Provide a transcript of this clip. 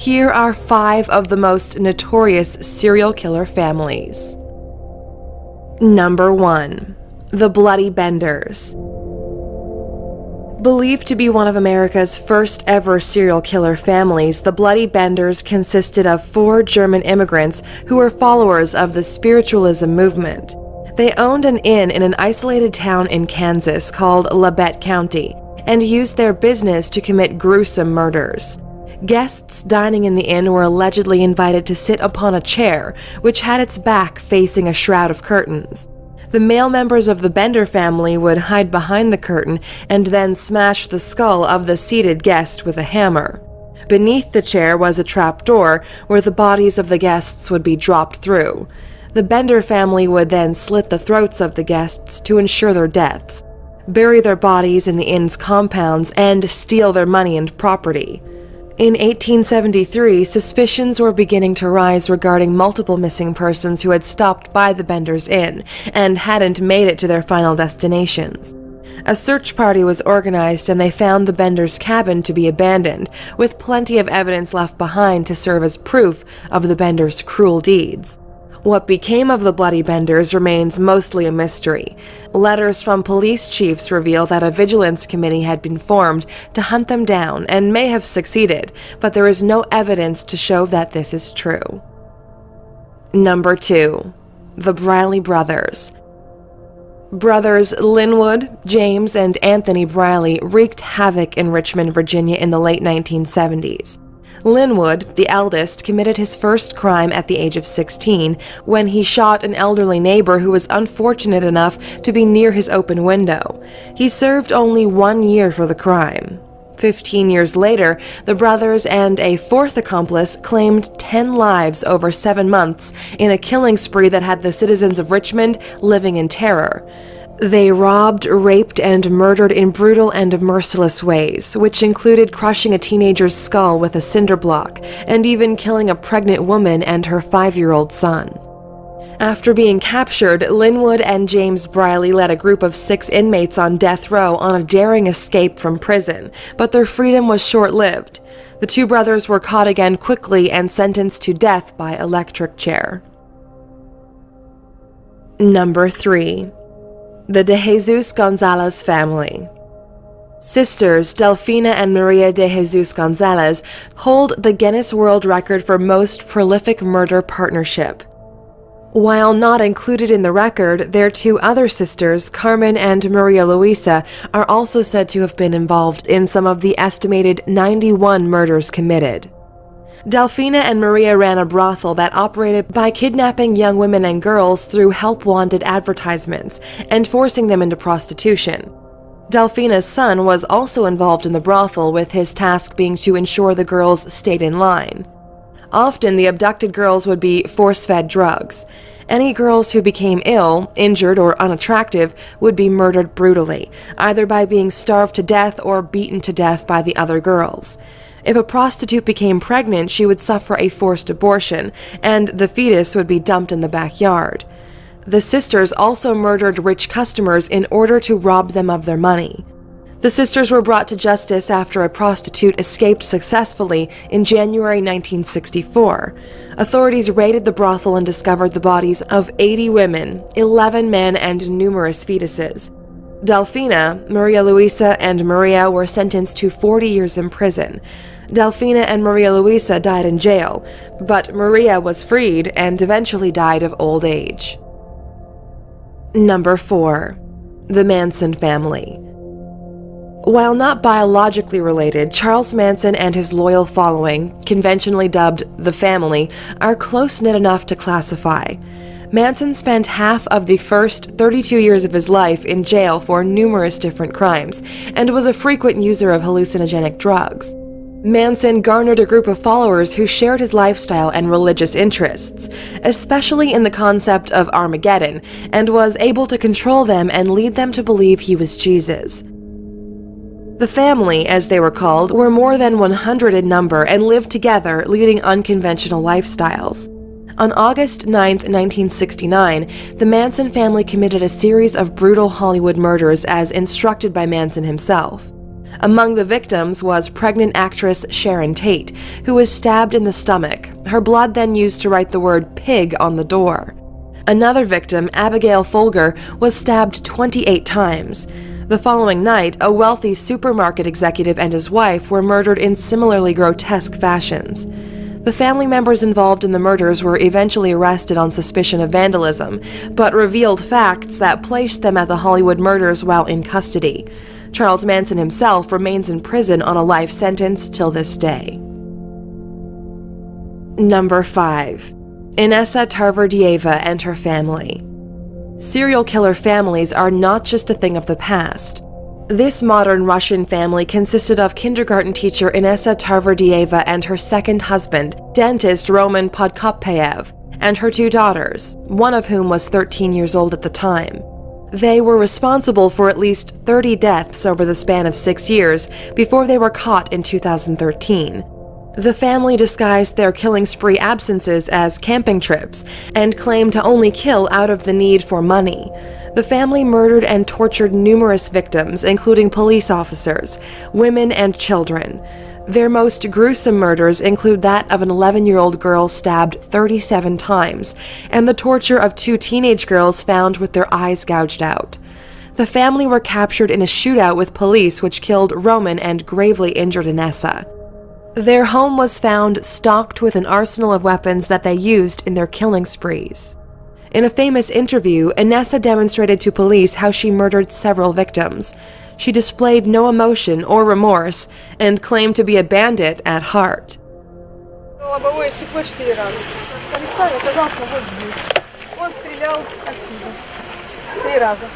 Here are 5 of the most notorious serial killer families. Number 1. The Bloody Benders. Believed to be one of America's first ever serial killer families, the Bloody Benders consisted of 4 German immigrants who were followers of the spiritualism movement. They owned an inn in an isolated town in Kansas called Labette County and used their business to commit gruesome murders. Guests dining in the inn were allegedly invited to sit upon a chair, which had its back facing a shroud of curtains. The male members of the Bender family would hide behind the curtain and then smash the skull of the seated guest with a hammer. Beneath the chair was a trap door where the bodies of the guests would be dropped through. The Bender family would then slit the throats of the guests to ensure their deaths, bury their bodies in the inn's compounds, and steal their money and property. In 1873, suspicions were beginning to rise regarding multiple missing persons who had stopped by the Benders Inn and hadn't made it to their final destinations. A search party was organized and they found the Benders' cabin to be abandoned, with plenty of evidence left behind to serve as proof of the Benders' cruel deeds. What became of the Bloody Benders remains mostly a mystery. Letters from police chiefs reveal that a vigilance committee had been formed to hunt them down and may have succeeded, but there is no evidence to show that this is true. Number 2. The Briley Brothers. Brothers Linwood, James, and Anthony Briley wreaked havoc in Richmond, Virginia in the late 1970s. Linwood, the eldest, committed his first crime at the age of 16 when he shot an elderly neighbor who was unfortunate enough to be near his open window. He served only 1 year for the crime. 15 years later, the brothers and a 4th accomplice claimed 10 lives over 7 months in a killing spree that had the citizens of Richmond living in terror. They robbed, raped, and murdered in brutal and merciless ways, which included crushing a teenager's skull with a cinder block and even killing a pregnant woman and her 5-year-old son. After being captured, Linwood and James Briley led a group of 6 inmates on death row on a daring escape from prison, but their freedom was short-lived. The 2 brothers were caught again quickly and sentenced to death by electric chair. Number 3. The De Jesus Gonzalez family. Sisters Delfina and Maria de Jesus Gonzalez hold the Guinness World Record for most prolific murder partnership. While not included in the record, their 2 other sisters, Carmen and Maria Luisa, are also said to have been involved in some of the estimated 91 murders committed. Delfina and Maria ran a brothel that operated by kidnapping young women and girls through help-wanted advertisements and forcing them into prostitution. Delfina's son was also involved in the brothel, with his task being to ensure the girls stayed in line. Often, the abducted girls would be force-fed drugs. Any girls who became ill, injured, or unattractive would be murdered brutally, either by being starved to death or beaten to death by the other girls. If a prostitute became pregnant, she would suffer a forced abortion, and the fetus would be dumped in the backyard. The sisters also murdered rich customers in order to rob them of their money. The sisters were brought to justice after a prostitute escaped successfully in January 1964. Authorities raided the brothel and discovered the bodies of 80 women, 11 men, and numerous fetuses. Delfina, Maria Luisa, and Maria were sentenced to 40 years in prison. Delfina and Maria Luisa died in jail, but Maria was freed and eventually died of old age. Number 4. The Manson family. While not biologically related, Charles Manson and his loyal following, conventionally dubbed the family, are close-knit enough to classify. Manson spent half of the first 32 years of his life in jail for numerous different crimes, and was a frequent user of hallucinogenic drugs. Manson garnered a group of followers who shared his lifestyle and religious interests, especially in the concept of Armageddon, and was able to control them and lead them to believe he was Jesus. The family, as they were called, were more than 100 in number and lived together, leading unconventional lifestyles. On August 9, 1969, the Manson family committed a series of brutal Hollywood murders as instructed by Manson himself. Among the victims was pregnant actress Sharon Tate, who was stabbed in the stomach, her blood then used to write the word pig on the door. Another victim, Abigail Folger, was stabbed 28 times. The following night, a wealthy supermarket executive and his wife were murdered in similarly grotesque fashions. The family members involved in the murders were eventually arrested on suspicion of vandalism, but revealed facts that placed them at the Hollywood murders while in custody. Charles Manson himself remains in prison on a life sentence till this day. Number 5. Inessa Tarverdieva and her family. Serial killer families are not just a thing of the past. This modern Russian family consisted of kindergarten teacher Inessa Tarverdieva and her second husband, dentist Roman Podkopyaev, and her 2 daughters, one of whom was 13 years old at the time. They were responsible for at least 30 deaths over the span of 6 years before they were caught in 2013. The family disguised their killing spree absences as camping trips and claimed to only kill out of the need for money. The family murdered and tortured numerous victims, including police officers, women, and children. Their most gruesome murders include that of an 11-year-old girl stabbed 37 times, and the torture of 2 teenage girls found with their eyes gouged out. The family were captured in a shootout with police which killed Roman and gravely injured Inessa. Their home was found stocked with an arsenal of weapons that they used in their killing sprees. In a famous interview, Inessa demonstrated to police how she murdered several victims. She displayed no emotion or remorse and claimed to be a bandit at heart. Лобовое стекло 4 раза. Полицай оказался вот здесь. Он стрелял отсюда 3 раза.